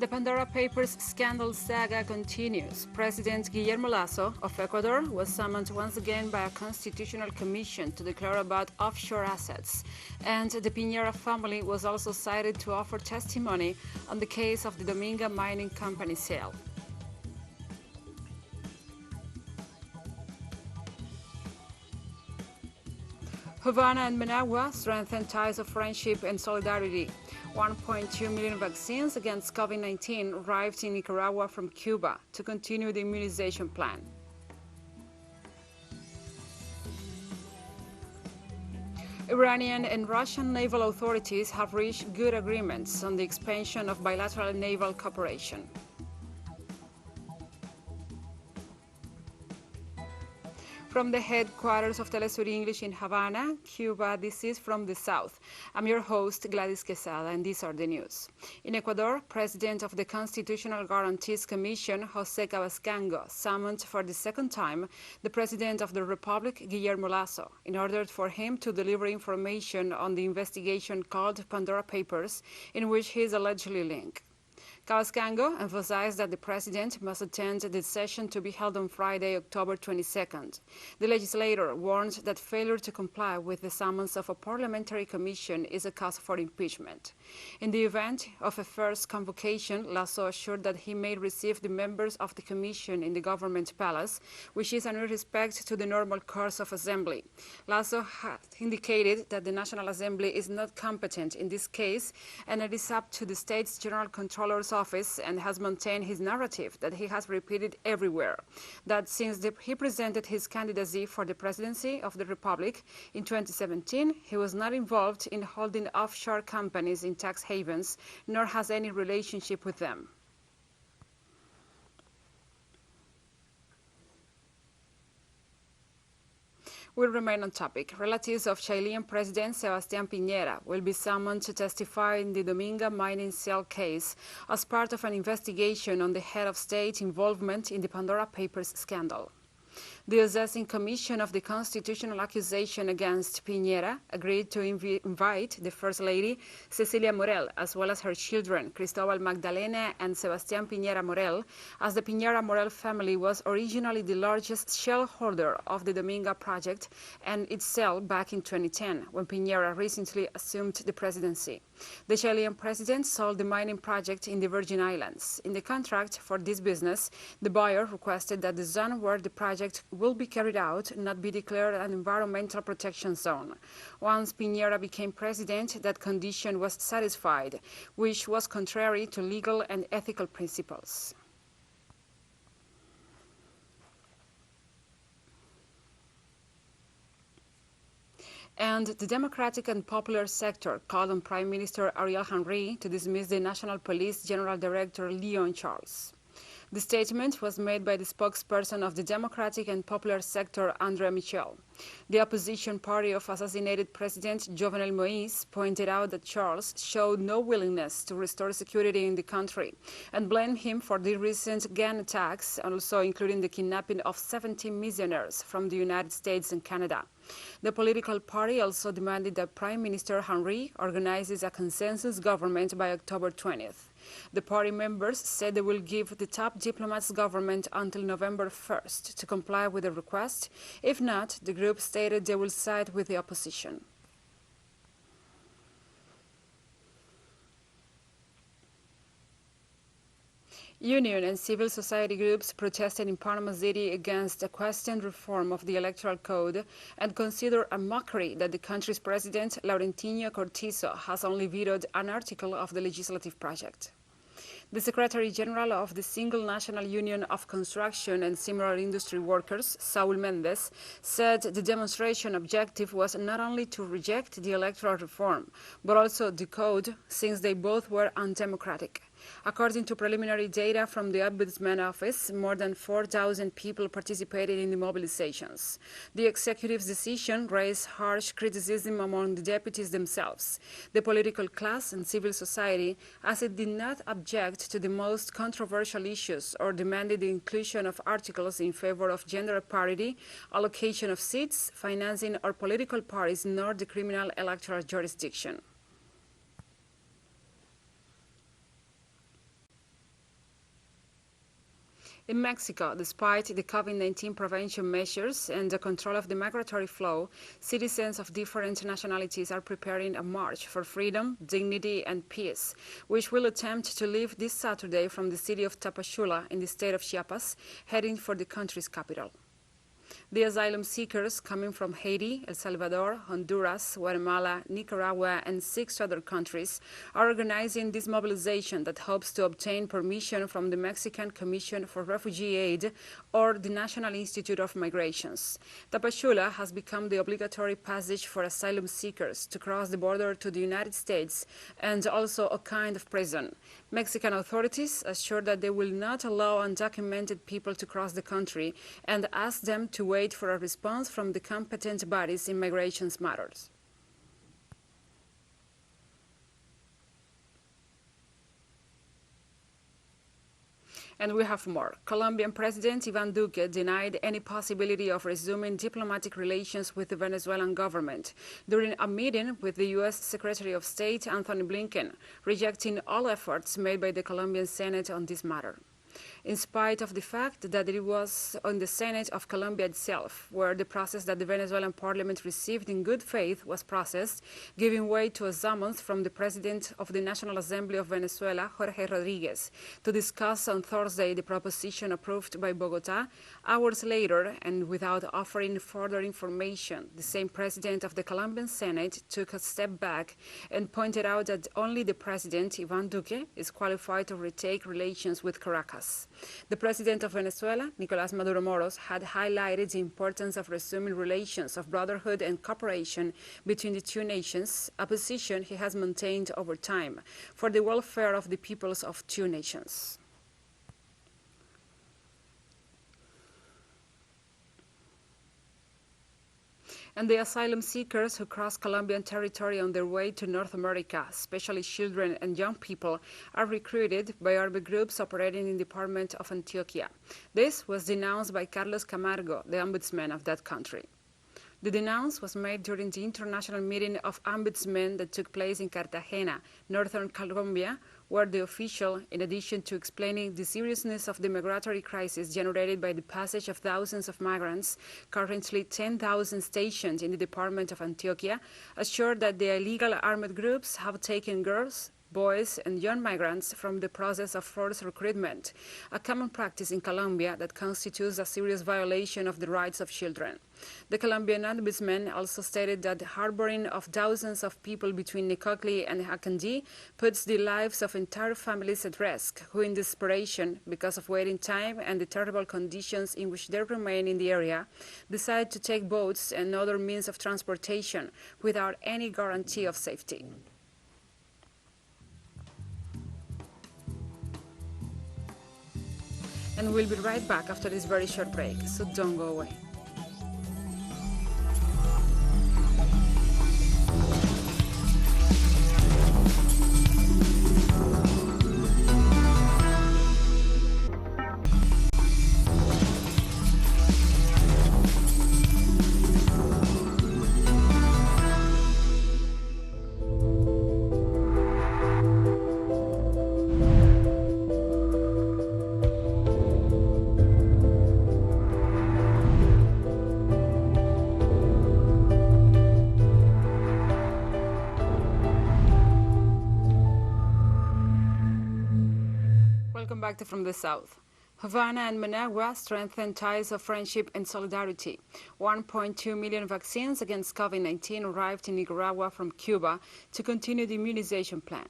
The Pandora Papers scandal saga continues. President Guillermo Lasso of Ecuador was summoned once again by a constitutional commission to declare about offshore assets, and the Piñera family was also cited to offer testimony on the case of the Dominga Mining Company sale. Havana and Managua strengthen ties of friendship and solidarity. 1.2 million vaccines against COVID-19 arrived in Nicaragua from Cuba to continue the immunization plan. Iranian and Russian naval authorities have reached good agreements on the expansion of bilateral naval cooperation. From the headquarters of TeleSUR English in Havana, Cuba, this is From the South. I'm your host, Gladys Quesada, and these are the news. In Ecuador, President of the Constitutional Guarantees Commission, José Cabascango, summoned for the second time the President of the Republic, Guillermo Lasso, in order for him to deliver information on the investigation called Pandora Papers, in which he is allegedly linked. Cabascango emphasized that the president must attend the session to be held on Friday, October 22nd. The legislator warned that failure to comply with the summons of a parliamentary commission is a cause for impeachment. In the event of a first convocation, Lasso assured that he may receive the members of the commission in the government palace, which is in respect to the normal course of assembly. Lasso had indicated that the National Assembly is not competent in this case, and it is up to the state's general controller's office, and has maintained his narrative that he has repeated everywhere, that since he presented his candidacy for the presidency of the Republic in 2017, he was not involved in holding offshore companies in tax havens, nor has any relationship with them. We'll remain on topic. Relatives of Chilean President Sebastián Piñera will be summoned to testify in the Dominga mining sale case as part of an investigation on the head of state involvement in the Pandora Papers scandal. The assessing commission of the constitutional accusation against Piñera agreed to invite the First Lady, Cecilia Morel, as well as her children, Cristóbal Magdalena and Sebastián Piñera Morel, as the Piñera Morel family was originally the largest shareholder of the Dominga project and its sale back in 2010, when Piñera recently assumed the presidency. The Chilean president sold the mining project in the Virgin Islands. In the contract for this business, the buyer requested that the zone where the project will be carried out not be declared an environmental protection zone. Once Piñera became president, that condition was satisfied, which was contrary to legal and ethical principles. And the Democratic and Popular sector called on Prime Minister Ariel Henry to dismiss the National Police General Director Leon Charles. The statement was made by the spokesperson of the Democratic and Popular sector, Andrea Michel. The opposition party of assassinated President Jovenel Moïse pointed out that Charles showed no willingness to restore security in the country and blamed him for the recent gang attacks, also including the kidnapping of 70 missionaries from the United States and Canada. The political party also demanded that Prime Minister Henry organizes a consensus government by October 20th. The party members said they will give the top diplomats government until November 1st to comply with the request. If not, the group stated they will side with the opposition. Union and civil society groups protested in Panama City against a questioned reform of the Electoral Code and consider a mockery that the country's president, Laurentino Cortizo, has only vetoed an article of the legislative project. The Secretary General of the Single National Union of Construction and Similar Industry Workers, Saul Mendez, said the demonstration objective was not only to reject the electoral reform, but also the code, since they both were undemocratic. According to preliminary data from the Ombudsman Office, more than 4,000 people participated in the mobilizations. The executive's decision raised harsh criticism among the deputies themselves, the political class and civil society, as it did not object to the most controversial issues or demanded the inclusion of articles in favor of gender parity, allocation of seats, financing or political parties, nor the criminal electoral jurisdiction. In Mexico, despite the COVID-19 prevention measures and the control of the migratory flow, citizens of different nationalities are preparing a march for freedom, dignity, and peace, which will attempt to leave this Saturday from the city of Tapachula in the state of Chiapas, heading for the country's capital. The asylum seekers coming from Haiti, El Salvador, Honduras, Guatemala, Nicaragua, and 6 other countries are organizing this mobilization that hopes to obtain permission from the Mexican Commission for Refugee Aid or the National Institute of Migrations. Tapachula has become the obligatory passage for asylum seekers to cross the border to the United States and also a kind of prison. Mexican authorities assure that they will not allow undocumented people to cross the country and ask them to wait for a response from the competent bodies in migration matters. And we have more. Colombian President Iván Duque denied any possibility of resuming diplomatic relations with the Venezuelan government during a meeting with the U.S. Secretary of State Anthony Blinken, rejecting all efforts made by the Colombian Senate on this matter. In spite of the fact that it was on the Senate of Colombia itself, where the process that the Venezuelan parliament received in good faith was processed, giving way to a summons from the President of the National Assembly of Venezuela, Jorge Rodriguez, to discuss on Thursday the proposition approved by Bogotá. Hours later, and without offering further information, the same President of the Colombian Senate took a step back and pointed out that only the President, Iván Duque, is qualified to retake relations with Caracas. The President of Venezuela, Nicolás Maduro Moros, had highlighted the importance of resuming relations of brotherhood and cooperation between the two nations, a position he has maintained over time for the welfare of the peoples of two nations. And the asylum seekers who cross Colombian territory on their way to North America, especially children and young people, are recruited by armed groups operating in the Department of Antioquia. This was denounced by Carlos Camargo, the ombudsman of that country. The denounce was made during the international meeting of ombudsmen that took place in Cartagena, northern Colombia, where the official, in addition to explaining the seriousness of the migratory crisis generated by the passage of thousands of migrants, currently 10,000 stationed in the Department of Antioquia, assured that the illegal armed groups have taken girls, boys, and young migrants from the process of forced recruitment, a common practice in Colombia that constitutes a serious violation of the rights of children. The Colombian ombudsman also stated that the harboring of thousands of people between Necoclí and Jacandí puts the lives of entire families at risk, who in desperation, because of waiting time and the terrible conditions in which they remain in the area, decide to take boats and other means of transportation without any guarantee of safety. And we'll be right back after this very short break, so don't go away. Welcome back to From the South. Havana and Managua strengthen ties of friendship and solidarity. 1.2 million vaccines against COVID-19 arrived in Nicaragua from Cuba to continue the immunization plan.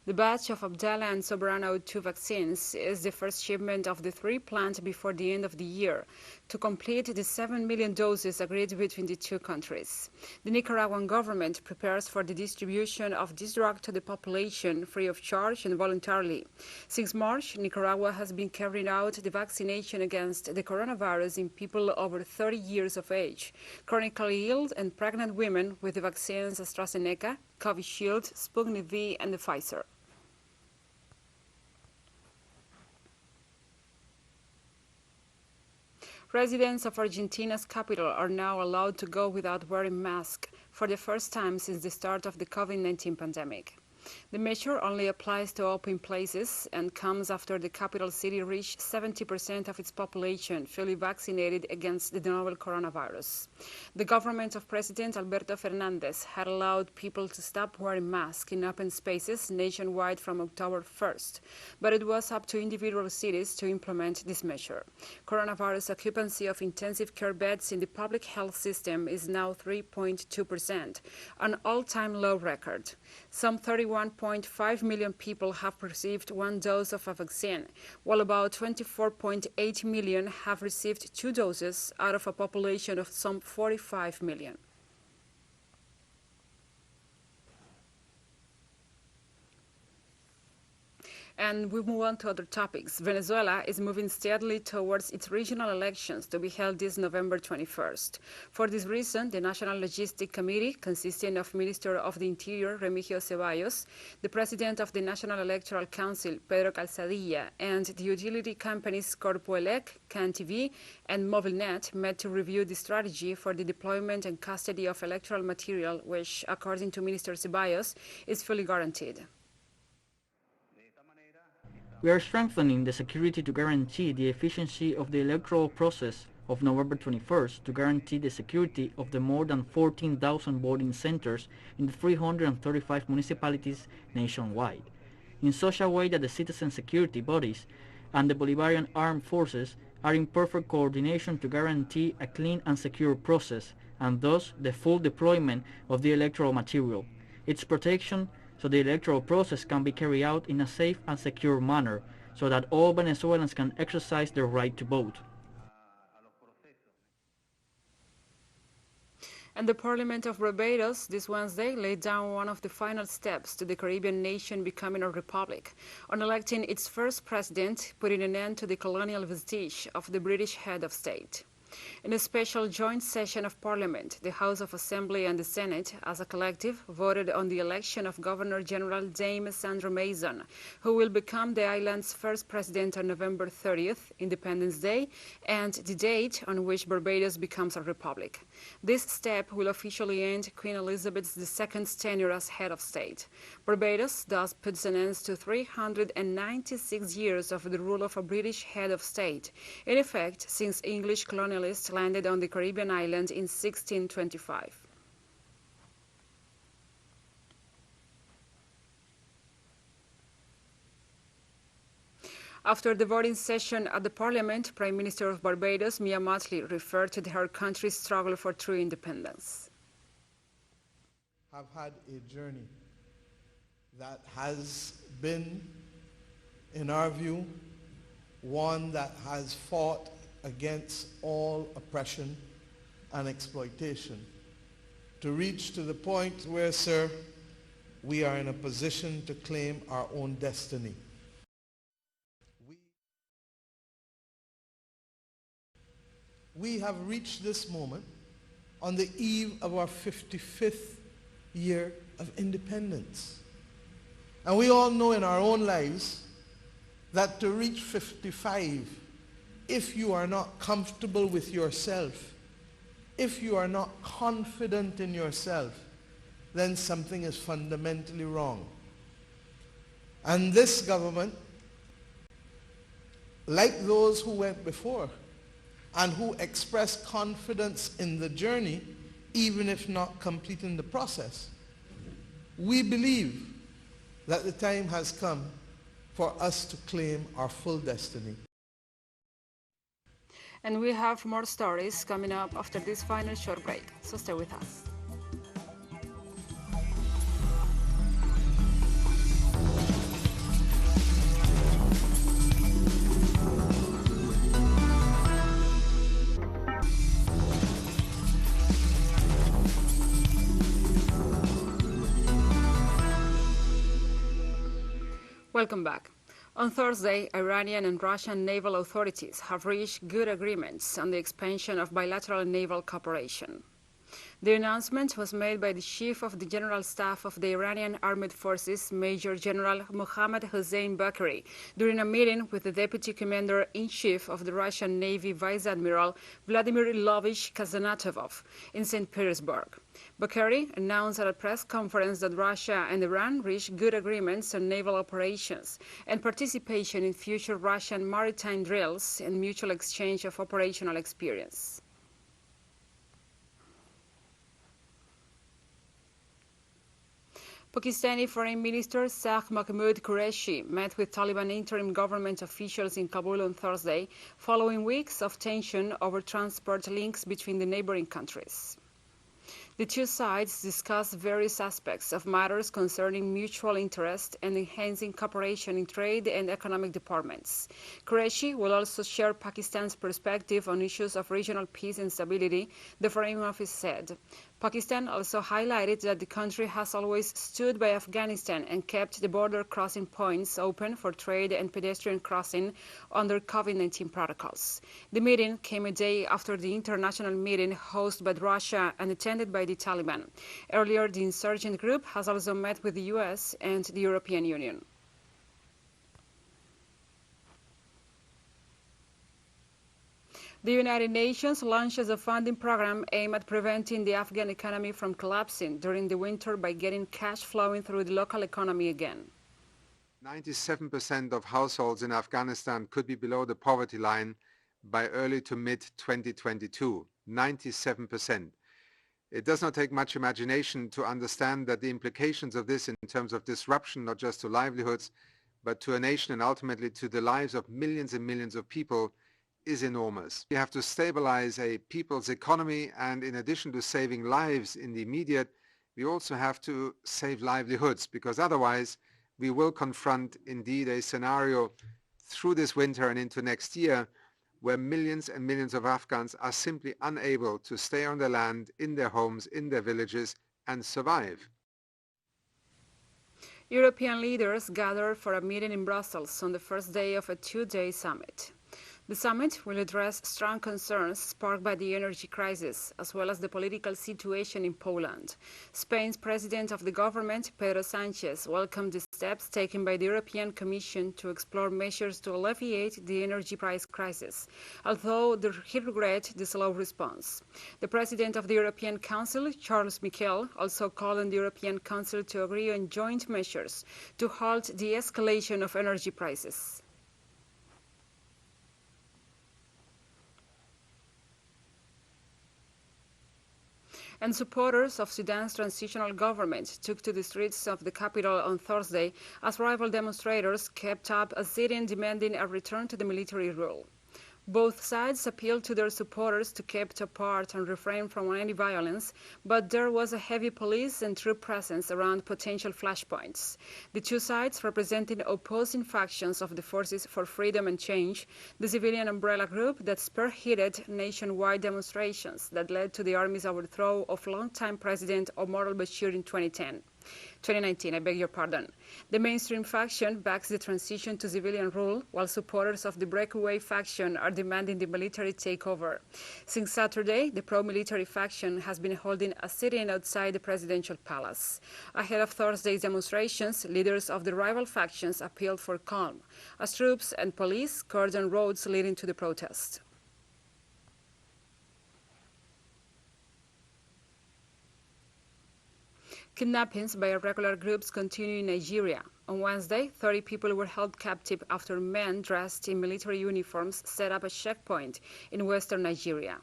The batch of Abdala and Soberano 2 vaccines is the first shipment of the 3 planned before the end of the year to complete the 7 million doses agreed between the two countries. The Nicaraguan government prepares for the distribution of this drug to the population free of charge and voluntarily. Since March, Nicaragua has been carrying out the vaccination against the coronavirus in people over 30 years of age, chronically ill and pregnant women with the vaccines AstraZeneca, Covishield, Sputnik V, and the Pfizer. Residents of Argentina's capital are now allowed to go without wearing masks for the first time since the start of the COVID-19 pandemic. The measure only applies to open places and comes after the capital city reached 70% of its population fully vaccinated against the novel coronavirus. The government of President Alberto Fernandez had allowed people to stop wearing masks in open spaces nationwide from October 1st, but it was up to individual cities to implement this measure. Coronavirus occupancy of intensive care beds in the public health system is now 3.2%, an all-time low record. Some 31.5 million people have received one dose of a vaccine, while about 24.8 million have received 2 doses out of a population of some 45 million. And we move on to other topics. Venezuela is moving steadily towards its regional elections to be held this November 21st. For this reason, the National Logistic Committee, consisting of Minister of the Interior Remigio Ceballos, the President of the National Electoral Council Pedro Calzadilla, and the utility companies Corpoelec, CanTV, and Movilnet met to review the strategy for the deployment and custody of electoral material, which, according to Minister Ceballos, is fully guaranteed. We are strengthening the security to guarantee the efficiency of the electoral process of November 21st to guarantee the security of the more than 14,000 voting centers in the 335 municipalities nationwide, in such a way that the citizen security bodies and the Bolivarian armed forces are in perfect coordination to guarantee a clean and secure process, and thus the full deployment of the electoral material, its protection, so the electoral process can be carried out in a safe and secure manner, so that all Venezuelans can exercise their right to vote. And the Parliament of Barbados this Wednesday laid down one of the final steps to the Caribbean nation becoming a republic, on electing its first president, putting an end to the colonial vestige of the British head of state. In a special joint session of Parliament, the House of Assembly and the Senate, as a collective, voted on the election of Governor-General Dame Sandra Mason, who will become the island's first president on November 30th, Independence Day, and the date on which Barbados becomes a republic. This step will officially end Queen Elizabeth II's tenure as head of state. Barbados thus puts an end to 396 years of the rule of a British head of state, in effect since English colonialists landed on the Caribbean island in 1625. After the voting session at the Parliament, Prime Minister of Barbados, Mia Mottley, referred to her country's struggle for true independence. Have had a journey that has been, in our view, one that has fought against all oppression and exploitation, to reach to the point where, sir, we are in a position to claim our own destiny. We have reached this moment on the eve of our 55th year of independence. And we all know in our own lives that to reach 55, if you are not comfortable with yourself, if you are not confident in yourself, then something is fundamentally wrong. And this government, like those who went before and who expressed confidence in the journey, even if not completing the process, we believe that the time has come for us to claim our full destiny. And we have more stories coming up after this final short break, so stay with us. Welcome back. On Thursday, Iranian and Russian naval authorities have reached good agreements on the expansion of bilateral naval cooperation. The announcement was made by the Chief of the General Staff of the Iranian Armed Forces, Major General Mohammad Hossein Bakhri, during a meeting with the Deputy Commander-in-Chief of the Russian Navy Vice Admiral Vladimir Ilovich Kazanatov in St. Petersburg. Bakhri announced at a press conference that Russia and Iran reached good agreements on naval operations and participation in future Russian maritime drills and mutual exchange of operational experience. Pakistani Foreign Minister Shah Mahmood Qureshi met with Taliban interim government officials in Kabul on Thursday, following weeks of tension over transport links between the neighboring countries. The two sides discussed various aspects of matters concerning mutual interest and enhancing cooperation in trade and economic departments. Qureshi will also share Pakistan's perspective on issues of regional peace and stability, the Foreign Office said. Pakistan also highlighted that the country has always stood by Afghanistan and kept the border crossing points open for trade and pedestrian crossing under COVID-19 protocols. The meeting came a day after the international meeting hosted by Russia and attended by the Taliban. Earlier, the insurgent group has also met with the US and the European Union. The United Nations launches a funding program aimed at preventing the Afghan economy from collapsing during the winter by getting cash flowing through the local economy again. 97% of households in Afghanistan could be below the poverty line by early to mid-2022. 97%. It does not take much imagination to understand that the implications of this in terms of disruption, not just to livelihoods, but to a nation and ultimately to the lives of millions and millions of people, is enormous. We have to stabilize a people's economy, and in addition to saving lives in the immediate, we also have to save livelihoods, because otherwise we will confront indeed a scenario through this winter and into next year where millions and millions of Afghans are simply unable to stay on their land, in their homes, in their villages, and survive. European leaders gathered for a meeting in Brussels on the first day of a two-day summit. The summit will address strong concerns sparked by the energy crisis, as well as the political situation in Poland. Spain's president of the government, Pedro Sánchez, welcomed the steps taken by the European Commission to explore measures to alleviate the energy price crisis, although he regretted the slow response. The president of the European Council, Charles Michel, also called on the European Council to agree on joint measures to halt the escalation of energy prices. And supporters of Sudan's transitional government took to the streets of the capital on Thursday as rival demonstrators kept up a sit-in demanding a return to the military rule. Both sides appealed to their supporters to keep apart and refrain from any violence, but there was a heavy police and troop presence around potential flashpoints. The two sides, representing opposing factions of the Forces for Freedom and Change, the civilian umbrella group that spearheaded nationwide demonstrations that led to the army's overthrow of longtime President Omar al-Bashir in 2019, The mainstream faction backs the transition to civilian rule, while supporters of the breakaway faction are demanding the military takeover. Since Saturday, the pro-military faction has been holding a sit-in outside the presidential palace. Ahead of Thursday's demonstrations, leaders of the rival factions appealed for calm, as troops and police cordoned roads leading to the protest. Kidnappings by irregular groups continue in Nigeria. On Wednesday, 30 people were held captive after men dressed in military uniforms set up a checkpoint in western Nigeria.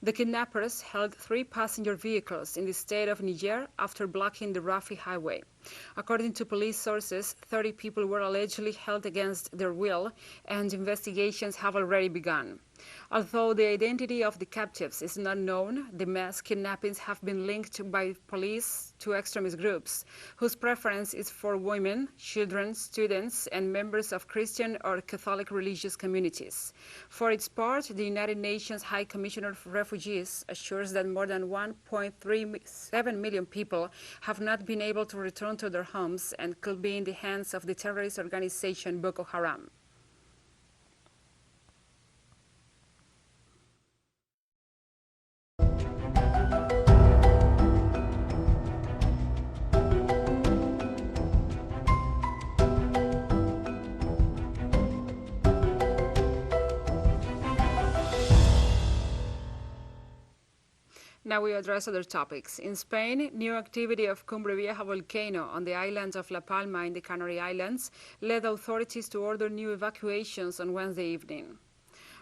The kidnappers held 3 passenger vehicles in the state of Niger after blocking the Rafi highway. According to police sources, 30 people were allegedly held against their will, and investigations have already begun. Although the identity of the captives is not known, the mass kidnappings have been linked by police to extremist groups, whose preference is for women, children, students, and members of Christian or Catholic religious communities. For its part, the United Nations High Commissioner for Refugees assures that more than 1.37 million people have not been able to return to their homes and could be in the hands of the terrorist organization Boko Haram. Now we address other topics. In Spain, new activity of Cumbre Vieja volcano on the island of La Palma in the Canary Islands led authorities to order new evacuations on Wednesday evening.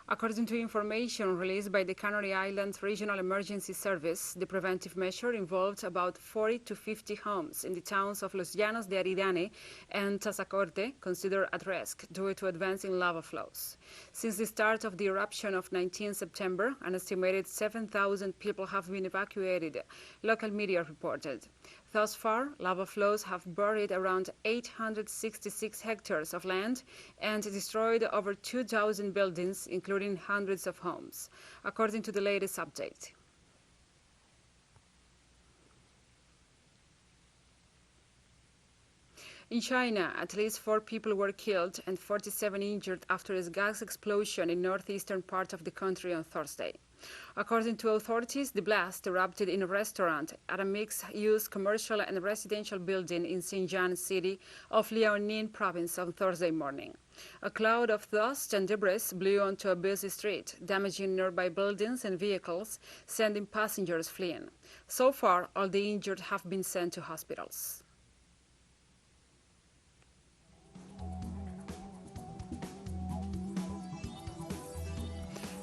According to information released by the Canary Islands Regional Emergency Service, the preventive measure involved about 40 to 50 homes in the towns of Los Llanos de Aridane and Tazacorte considered at risk due to advancing lava flows. Since the start of the eruption of 19 September, an estimated 7,000 people have been evacuated, local media reported. Thus far, lava flows have buried around 866 hectares of land and destroyed over 2,000 buildings, including hundreds of homes, according to the latest update. In China, at least 4 people were killed and 47 injured after a gas explosion in northeastern part of the country on Thursday. According to authorities, the blast erupted in a restaurant at a mixed-use commercial and residential building in Xinjiang city of Liaoning province on Thursday morning. A cloud of dust and debris blew onto a busy street, damaging nearby buildings and vehicles, sending passengers fleeing. So far, all the injured have been sent to hospitals.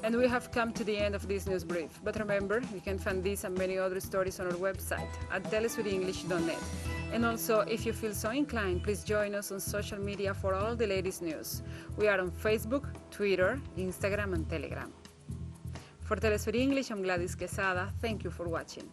And we have come to the end of this news brief. But remember, you can find these and many other stories on our website at telesurenglish.net. And also, if you feel so inclined, please join us on social media for all the latest news. We are on Facebook, Twitter, Instagram, and Telegram. For TeleSUR English, I'm Gladys Quesada. Thank you for watching.